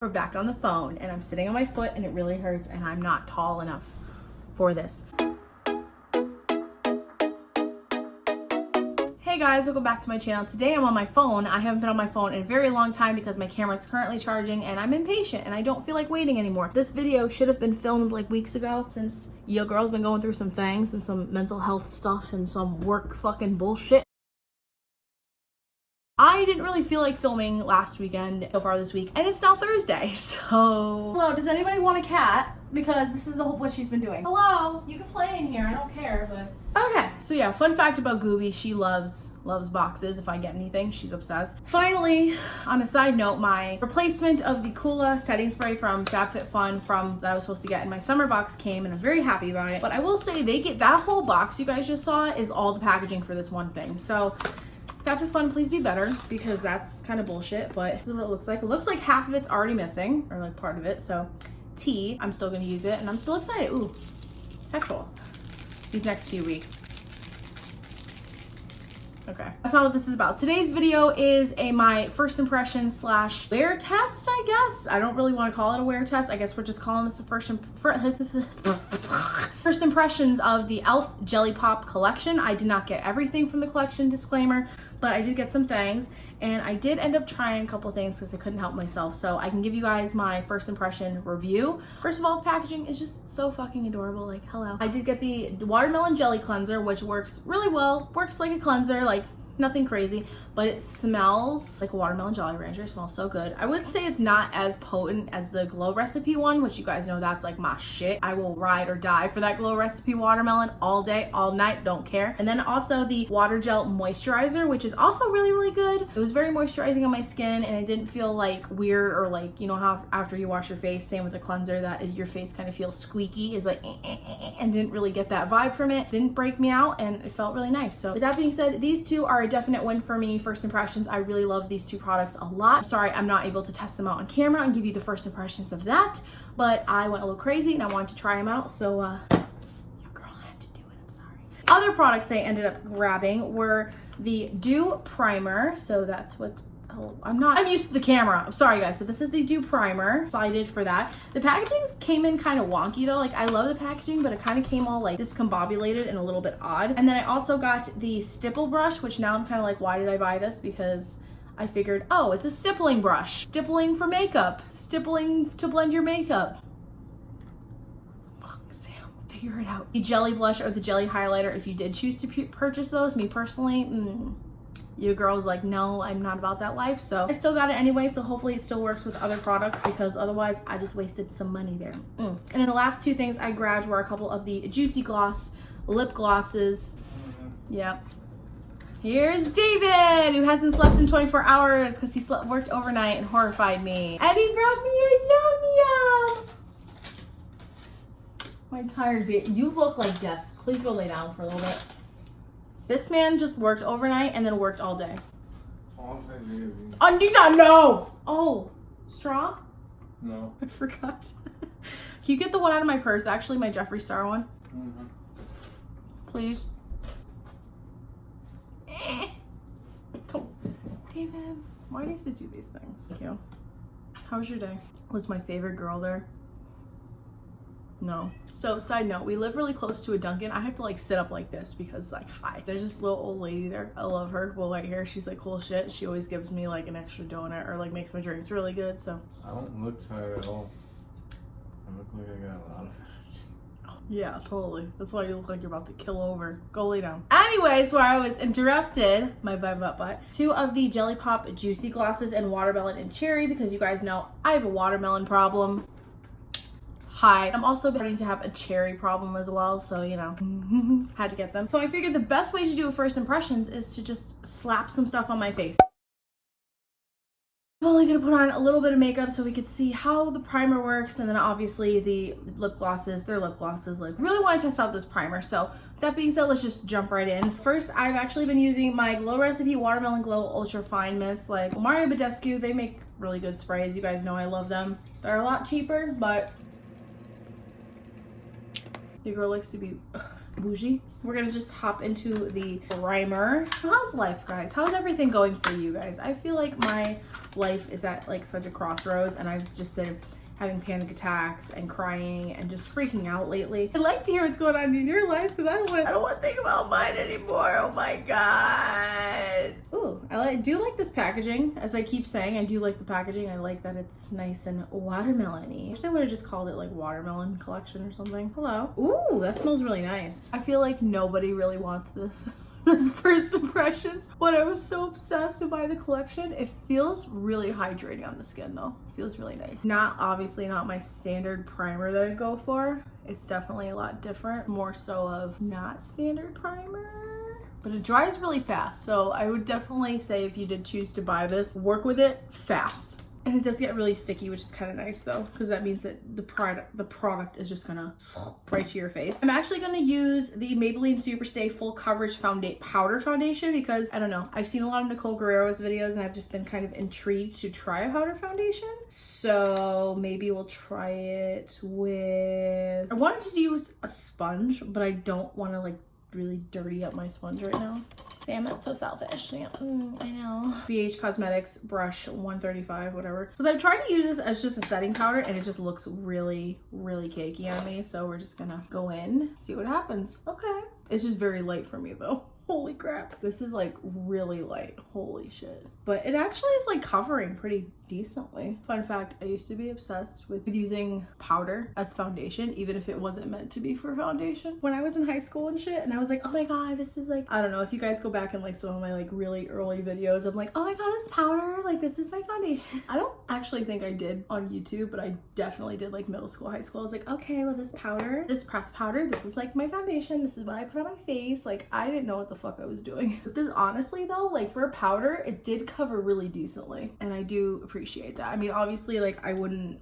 We're back on the phone and I'm sitting on my foot and it really hurts and I'm not tall enough for this. Hey guys, welcome back to my channel. Today I'm on my phone. I haven't been on my phone in a very long time because my camera's currently charging and I'm impatient and I don't feel like waiting anymore. This video should have been filmed like weeks ago since your girl's been going through some things and some mental health stuff and some work fucking bullshit. I didn't really feel like filming last weekend so far this week, and it's now Thursday, so... Hello, does anybody want a cat? Because this is the whole what she's been doing. Hello, you can play in here, I don't care, but... Okay, so yeah, fun fact about Gooby, she loves boxes. If I get anything, she's obsessed. Finally, on a side note, my replacement of the Coola setting spray from FabFitFun that I was supposed to get in my summer box came, and I'm very happy about it. But I will say, they get that whole box you guys just saw is all the packaging for this one thing, so... FabFitFun, please be better, because that's kind of bullshit, but this is what it looks like. It looks like half of it's already missing, or like part of it, so I'm still gonna use it, and I'm still excited. Ooh, sexual. These next few weeks. Okay, that's not what this is about. Today's video is my first impression / wear test, I guess. I don't really want to call it a wear test. I guess we're just calling this a first impressions of the e.l.f. Jelly Pop collection. I did not get everything from the collection, disclaimer, but I did get some things, and I did end up trying a couple things because I couldn't help myself, so I can give you guys my first impression review. First of all, the packaging is just so fucking adorable, like, hello. I did get the watermelon jelly cleanser, which works really well, works like a cleanser, like nothing crazy, but it smells like a watermelon Jolly Rancher. It smells so good. I would say it's not as potent as the Glow Recipe one, which you guys know that's like my shit. I will ride or die for that Glow Recipe watermelon all day, all night, don't care. And then also the Water Gel Moisturizer, which is also really, really good. It was very moisturizing on my skin, and it didn't feel like weird or like, you know how after you wash your face, same with the cleanser, that your face kind of feels squeaky, is like, and didn't really get that vibe from it. Didn't break me out, and it felt really nice. So with that being said, these two are a definite win for me. First impressions, I really love these two products a lot. I'm sorry I'm not able to test them out on camera and give you the first impressions of that, but I went a little crazy and I wanted to try them out, so your girl had to do it, I'm sorry. Other products I ended up grabbing were the Dew Primer, so that's what I'm used to the camera. I'm sorry guys. So this is the Dew Primer. Excited for that. The packaging came in kind of wonky though. Like, I love the packaging, but it kind of came all like discombobulated and a little bit odd. And then I also got the Stippling Brush, which now I'm kind of like, why did I buy this? Because I figured, oh, it's a stippling brush. Stippling for makeup. Stippling to blend your makeup. Sam, figure it out. The Jelly Blush or the Jelly Highlighter, if you did choose to purchase those, me personally, your girl's like, no, I'm not about that life. So I still got it anyway, so hopefully it still works with other products, because otherwise I just wasted some money there. And then the last two things I grabbed were a couple of the Juicy Gloss lip glosses. Yep. Here's David, who hasn't slept in 24 hours because he worked overnight and horrified me. And he brought me a Yum Yum. My tired baby. You look like death. Please go lay down for a little bit. This man just worked overnight and then worked all day. Oh, no! Oh, straw? No. I forgot. Can you get the one out of my purse? Actually, my Jeffree Star one. Mm-hmm. Please. Come. David, why do you have to do these things? Thank you. How was your day? Was my favorite girl there? No. So side note, we live really close to a Dunkin'. I have to like sit up like this because like, hi. There's this little old lady there. I love her. Well, right here, she's like cool shit. She always gives me like an extra donut or like makes my drinks really good, so. I don't look tired at all. I look like I got a lot of energy. Yeah, totally. That's why you look like you're about to kill over. Go lay down. Anyways, where I was interrupted, my butt. Two of the Jelly Pop Juicy Glosses in watermelon and cherry, because you guys know I have a watermelon problem. Hi. I'm also starting to have a cherry problem as well, so you know, had to get them. So I figured the best way to do first impressions is to just slap some stuff on my face. I'm only gonna put on a little bit of makeup so we could see how the primer works, and then obviously the lip glosses, they're lip glosses. Like, really want to test out this primer. So with that being said, let's just jump right in. First, I've actually been using my Glow Recipe Watermelon Glow Ultra Fine Mist. Like, Mario Badescu, they make really good sprays. You guys know I love them. They're a lot cheaper, but your girl likes to be bougie. We're gonna just hop into the primer. How's life, guys? How's everything going for you guys? I feel like my life is at like such a crossroads, and I've just been having panic attacks and crying and just freaking out lately. I'd like to hear what's going on in your lives because I don't want to think about mine anymore. Oh my god. Ooh, I do like this packaging. As I keep saying, I do like the packaging. I like that it's nice and watermelon-y. I wish I would have just called it like watermelon collection or something. Hello. Ooh, that smells really nice. I feel like nobody really wants this. As first impressions, but I was so obsessed to buy the collection. It feels really hydrating on the skin though. It feels really nice. Obviously not my standard primer that I go for. It's definitely a lot different. More so of not standard primer. But it dries really fast. So I would definitely say if you did choose to buy this, work with it fast. And it does get really sticky, which is kind of nice though, because that means that the product is just gonna right to your face. I'm actually gonna use the Maybelline Superstay Full Coverage Powder Foundation because, I don't know, I've seen a lot of Nicole Guerrero's videos and I've just been kind of intrigued to try a powder foundation. So maybe we'll try it with, I wanted to use a sponge, but I don't want to like really dirty up my sponge right now. Damn, that's so selfish. Yeah, I know. BH Cosmetics brush 135, whatever. Because I've tried to use this as just a setting powder and it just looks really, really cakey on me. So we're just gonna go in, see what happens. Okay. It's just very light for me though. Holy crap. This is like really light. Holy shit. But it actually is like covering pretty decently. Fun fact, I used to be obsessed with using powder as foundation, even if it wasn't meant to be for foundation. When I was in high school and shit, and I was like, oh my god, this is like, I don't know, if you guys go back and like some of my like really early videos, I'm like, oh my god, this powder, like this is my foundation. I don't actually think I did on YouTube, but I definitely did like middle school, high school. I was like, okay, well this powder, this pressed powder, this is like my foundation, this is what I put on my face. Like I didn't know what the fuck I was doing. But this, honestly though, like for a powder, it did cover really decently, and I do appreciate that. I mean, obviously, like I wouldn't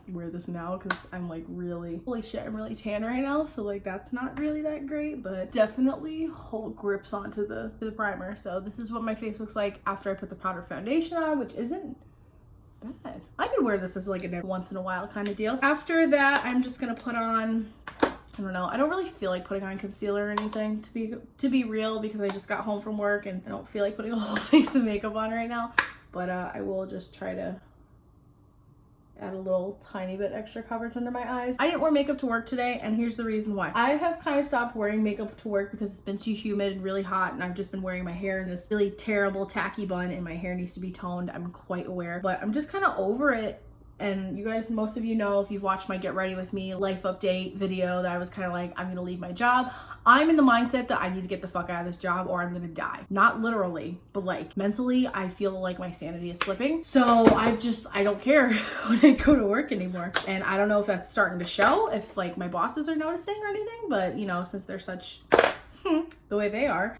wear this now because I'm like really, holy shit, I'm really tan right now, so like that's not really that great, but definitely grips onto the primer. So this is what my face looks like after I put the powder foundation on, which isn't bad. I could wear this as like a once in a while kind of deal. After that, I'm just gonna put on, I don't know, I don't really feel like putting on concealer or anything to be real, because I just got home from work and I don't feel like putting a whole face of makeup on right now. But I will just try to add a little tiny bit extra coverage under my eyes. I didn't wear makeup to work today, and here's the reason why. I have kind of stopped wearing makeup to work because it's been too humid and really hot, and I've just been wearing my hair in this really terrible tacky bun, and my hair needs to be toned. I'm quite aware, but I'm just kind of over it. And you guys, most of you know, if you've watched my Get Ready With Me life update video, that I was kind of like, I'm gonna leave my job. I'm in the mindset that I need to get the fuck out of this job or I'm gonna die. Not literally, but like mentally, I feel like my sanity is slipping. So I don't care when I go to work anymore. And I don't know if that's starting to show, if like my bosses are noticing or anything, but you know, since they're such the way they are.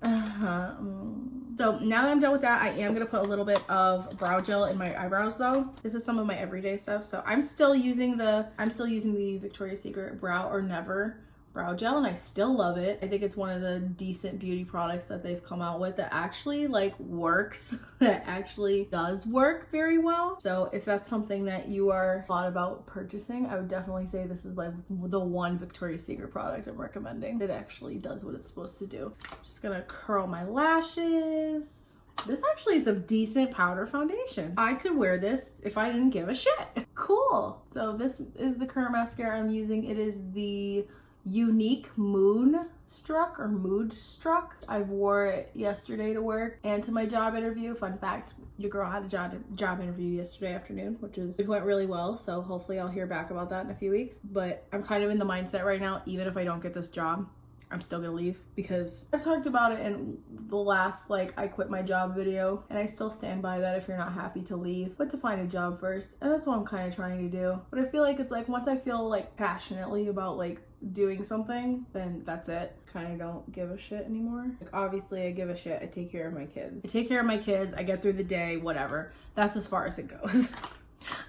So now that I'm done with that, I am gonna put a little bit of brow gel in my eyebrows though. This is some of my everyday stuff. So I'm still using the Victoria's Secret Brow or Never brow gel, and I still love it. I think it's one of the decent beauty products that they've come out with that actually like works, that actually does work very well. So if that's something that you are thought about purchasing, I would definitely say this is like the one Victoria's Secret product I'm recommending that actually does what it's supposed to do. Just gonna curl my lashes. This actually is a decent powder foundation. I could wear this if I didn't give a shit. Cool. So this is the current mascara I'm using. It is the Unique Moonstruck or Mood Struck. I wore it yesterday to work and to my job interview. Fun fact, your girl had a job interview yesterday afternoon, it went really well. So hopefully I'll hear back about that in a few weeks. But I'm kind of in the mindset right now, even if I don't get this job, I'm still gonna leave, because I've talked about it in the last like I quit my job video, and I still stand by that. If you're not happy to leave, but to find a job first, and that's what I'm kind of trying to do. But I feel like it's like once I feel like passionately about like doing something, then that's it. Kind of don't give a shit anymore. Like obviously I give a shit. I take care of my kids. I get through the day, whatever. That's as far as it goes.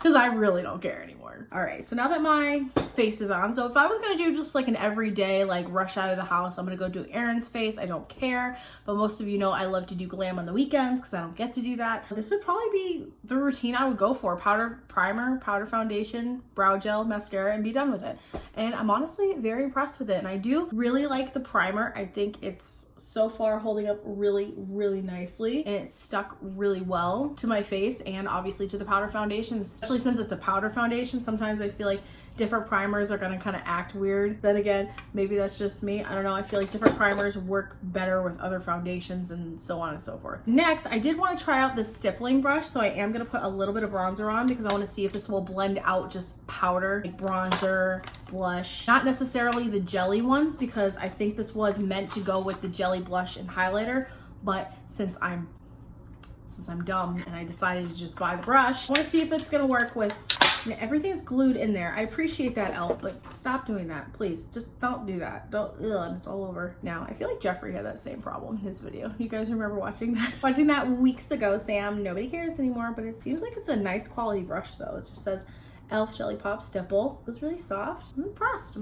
because I really don't care anymore. All right, so now that my face is on, so if I was gonna do just like an everyday, like rush out of the house, I'm gonna go do Aaron's face, I don't care. But most of you know I love to do glam on the weekends because I don't get to do that. This would probably be the routine I would go for. Powder, primer, powder foundation, brow gel, mascara, and be done with it. And I'm honestly very impressed with it. And I do really like the primer. I think it's so far holding up really, really nicely, and it's stuck really well to my face and obviously to the powder foundation, especially since it's a powder foundation. Sometimes I feel like different primers are gonna kind of act weird. Then again, maybe that's just me. I don't know. I feel like different primers work better with other foundations and so on and so forth. Next, I did want to try out this stippling brush, so I am gonna put a little bit of bronzer on because I want to see if this will blend out just powder, like bronzer, blush. Not necessarily the jelly ones because I think this was meant to go with the jelly blush and highlighter, but since I'm dumb and I decided to just buy the brush, I want to see if it's gonna work with. Everything's glued in there. I appreciate that, Elf, but stop doing that, please. Just don't do that. Don't, and it's all over now. I feel like Jeffrey had that same problem in his video. You guys remember watching that? Watching that weeks ago, Sam. Nobody cares anymore, but it seems like it's a nice quality brush though. It just says Elf Jelly Pop Stipple. It was really soft. I'm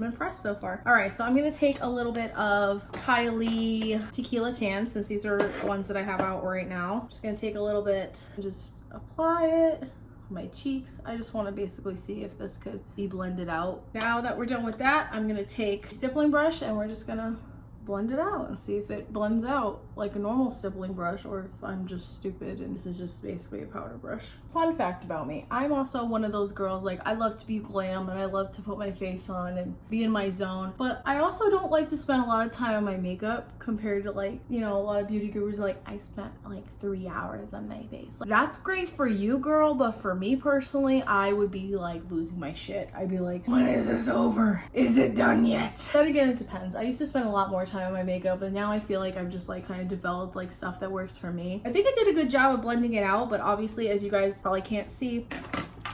impressed so far. All right, so I'm gonna take a little bit of Hiiiieeee Tequila Tan, since these are ones that I have out right now. I'm just gonna take a little bit and just apply it my cheeks. I just want to basically see if this could be blended out. Now that we're done with that, I'm gonna take a stippling brush and we're just gonna blend it out and see if it blends out like a normal stippling brush or if I'm just stupid and this is just basically a powder brush. Fun fact about me, I'm also one of those girls, like I love to be glam and I love to put my face on and be in my zone, but I also don't like to spend a lot of time on my makeup compared to, like, you know, a lot of beauty gurus are like, I spent like 3 hours on my face. Like, that's great for you, girl, but for me personally, I would be like losing my shit. I'd be like, when is this over? Is it done yet? But again, it depends. I used to spend a lot more time on my makeup, and now I feel like I've just like kind of developed like stuff that works for me. I think I did a good job of blending it out, but obviously, as you guys probably can't see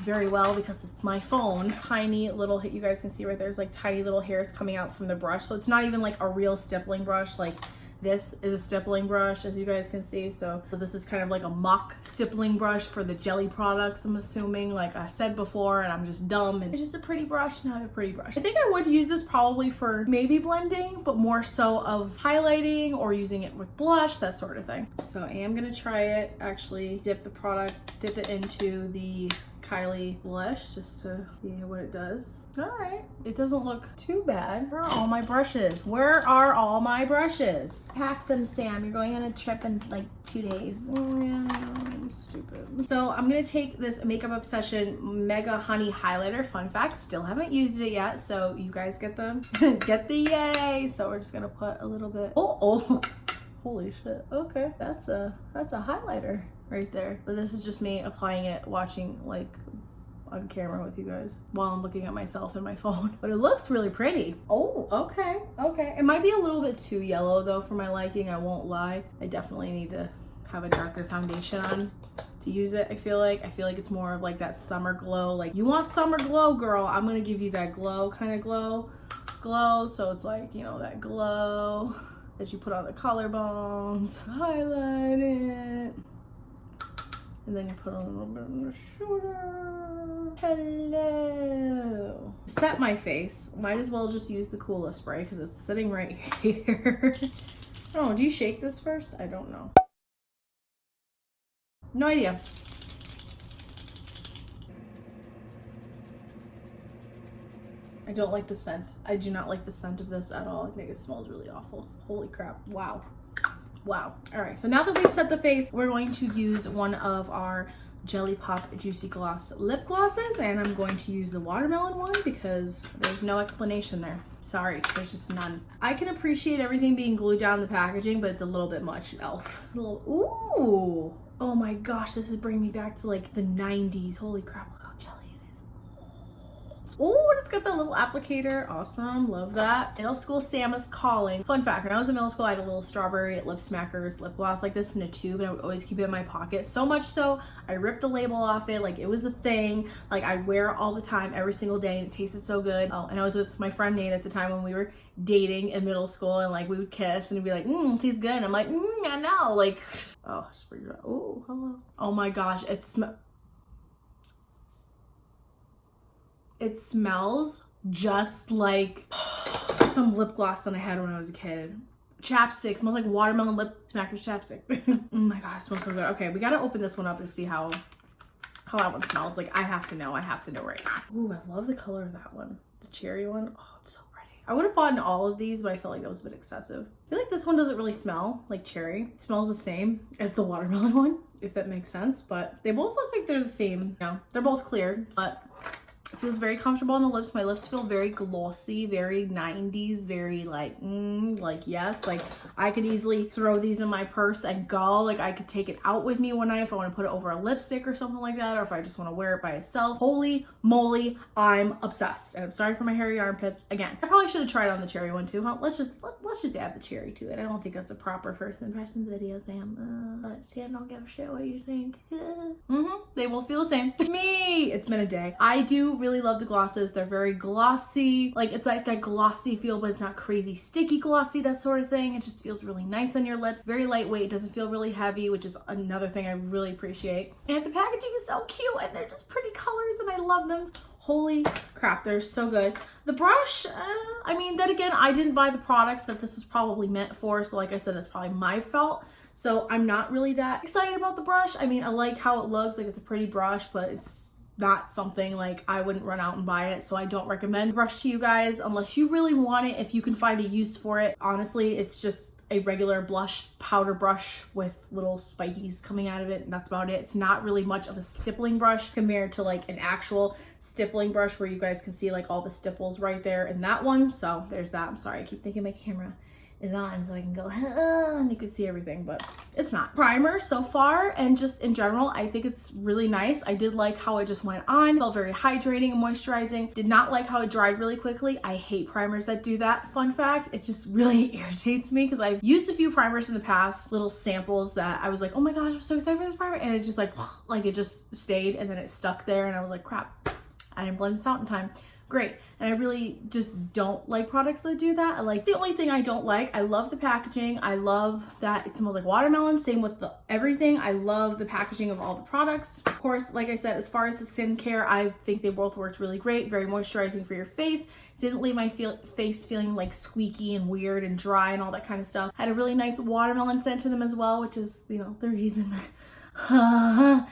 very well because it's my phone, tiny little, you guys can see right there's like tiny little hairs coming out from the brush, so it's not even like a real stippling brush. Like, this is a stippling brush, as you guys can see. So this is kind of like a mock stippling brush for the jelly products, I'm assuming, like I said before, and I'm just dumb and it's just a pretty brush, not a pretty brush. I think I would use this probably for maybe blending, but more so of highlighting or using it with blush, that sort of thing. So I am gonna try it, actually dip it into the Kylie blush just to see what it does. All right, it doesn't look too bad. Where are all my brushes? Where are all my brushes? Pack them, Sam. You're going on a trip in like 2 days. Oh yeah, I'm stupid. So I'm gonna take this Makeup Obsession Mega Honey Highlighter. Fun fact, still haven't used it yet, so you guys get the get the yay. So we're just gonna put a little bit. Oh. Holy shit. Okay, that's a highlighter right there. But this is just me applying it, watching like on camera with you guys while I'm looking at myself in my phone. But it looks really pretty. Oh, okay. It might be a little bit too yellow though for my liking, I won't lie. I definitely need to have a darker foundation on to use it. I feel like it's more of like that summer glow. Like, you want summer glow, girl, I'm gonna give you that glow kind of glow. So it's like, you know, that glow that you put on the collarbones, highlight it, and then you put on a little bit on the shoulder. Hello. Set my face. Might as well just use the Coola spray because it's sitting right here. Oh, do you shake this first? I don't know. No idea. I don't like the scent. I do not like the scent of this at all. I think it smells really awful. Holy crap. Wow. All right, so now that we've set the face, we're going to use one of our Jelly Pop Juicy Gloss lip glosses, and I'm going to use the watermelon one because there's no explanation there. Sorry, there's just none. I can appreciate everything being glued down the packaging, but it's a little bit much, Elf. Ooh. Oh my gosh, this is bringing me back to like the 90s. Holy crap, look how jelly it is. Oh, it's got that little applicator. Awesome, love that. Middle school Sam is calling. Fun fact, when I was in middle school, I had a little strawberry lip smackers lip gloss like this in a tube, and I would always keep it in my pocket. So much so, I ripped the label off it like it was a thing. Like, I wear it all the time, every single day, and it tasted so good. Oh, and I was with my friend Nate at the time when we were dating in middle school, and like we would kiss and it'd be like, it tastes good. And I'm like, I know. Like, oh, it's pretty dry. Oh, hello. Oh my gosh, it smells. It smells just like some lip gloss that I had when I was a kid. Chapstick. Smells like watermelon lip smackers chapstick. Oh my god, it smells so good. Okay, we gotta open this one up to see how that one smells. Like, I have to know right now. Ooh, I love the color of that one. The cherry one. Oh, it's so pretty. I would have bought in all of these, but I felt like that was a bit excessive. I feel like this one doesn't really smell like cherry. It smells the same as the watermelon one, if that makes sense. But they both look like they're the same. No, they're both clear, but it feels very comfortable on the lips. My lips feel very glossy, very 90s, very like yes. Like, I could easily throw these in my purse and go. Like, I could take it out with me one night if I want to put it over a lipstick or something like that, or if I just want to wear it by itself. Holy moly, I'm obsessed. And I'm sorry for my hairy armpits again. I probably should have tried on the cherry one too, huh? Let's just add the cherry to it. I don't think that's a proper first impressions video, Sam. But Sam don't give a shit what you think. They will feel the same. Me! It's been a day. I do really love the glosses. They're very glossy. Like, it's like that glossy feel, but it's not crazy sticky glossy, that sort of thing. It just feels really nice on your lips. Very lightweight. It doesn't feel really heavy, which is another thing I really appreciate. And the packaging is so cute, and they're just pretty colors, and I love them. Holy crap, they're so good. The brush, I mean, then again, I didn't buy the products that this was probably meant for, so like I said, that's probably my fault. So I'm not really that excited about the brush. I mean, I like how it looks, like it's a pretty brush, but it's not something like I wouldn't run out and buy it, so I don't recommend the brush to you guys unless you really want it. If you can find a use for it, honestly, it's just a regular blush powder brush with little spikies coming out of it, and that's about it. It's not really much of a stippling brush compared to like an actual stippling brush where you guys can see like all the stipples right there in that one. So there's that. I'm sorry, I keep thinking my camera is on so I can go and you can see everything, but it's not. Primer so far, and just in general, I think it's really nice. I did like how it just went on. Felt very hydrating and moisturizing. Did not like how it dried really quickly. I hate primers that do that. Fun fact, it just really irritates me because I've used a few primers in the past, little samples that I was like, oh my gosh, I'm so excited for this primer, and it just like it just stayed and then it stuck there, and I was like, crap, I didn't blend this out in time. Great. And I really just don't like products that do that. The only thing I don't like, I love the packaging. I love that it smells like watermelon. Same with everything. I love the packaging of all the products. Of course, like I said, as far as the skincare, I think they both worked really great. Very moisturizing for your face. Didn't leave my face feeling like squeaky and weird and dry and all that kind of stuff. Had a really nice watermelon scent to them as well, which is, you know, the reason that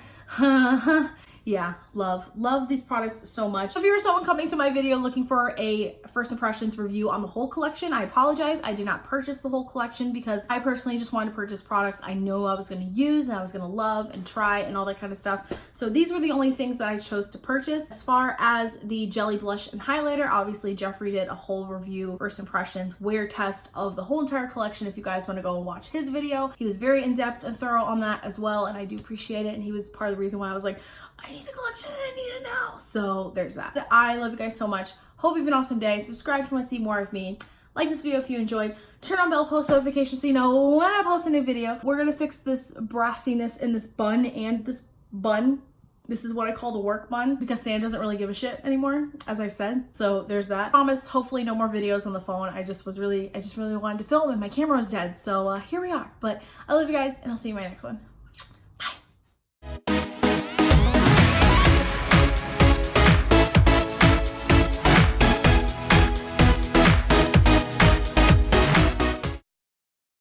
yeah, love these products so much. So if you're someone coming to my video looking for a first impressions review on the whole collection, I apologize. I did not purchase the whole collection because I personally just wanted to purchase products I know I was going to use and I was going to love and try and all that kind of stuff. So these were the only things that I chose to purchase. As far as the jelly blush and highlighter, obviously Jeffrey did a whole review, first impressions, wear test of the whole entire collection. If you guys want to go and watch his video, he was very in-depth and thorough on that as well, and I do appreciate it. And he was part of the reason why I was like, I need the collection and I need it now. So there's that. I love you guys so much. Hope you have an awesome day. Subscribe if you want to see more of me. Like this video if you enjoyed. Turn on bell post notifications so you know when I post a new video. We're going to fix this brassiness in this bun and this bun. This is what I call the work bun because Sam doesn't really give a shit anymore, as I said. So there's that. Promise, hopefully no more videos on the phone. I just really wanted to film and my camera was dead. So here we are. But I love you guys and I'll see you in my next one.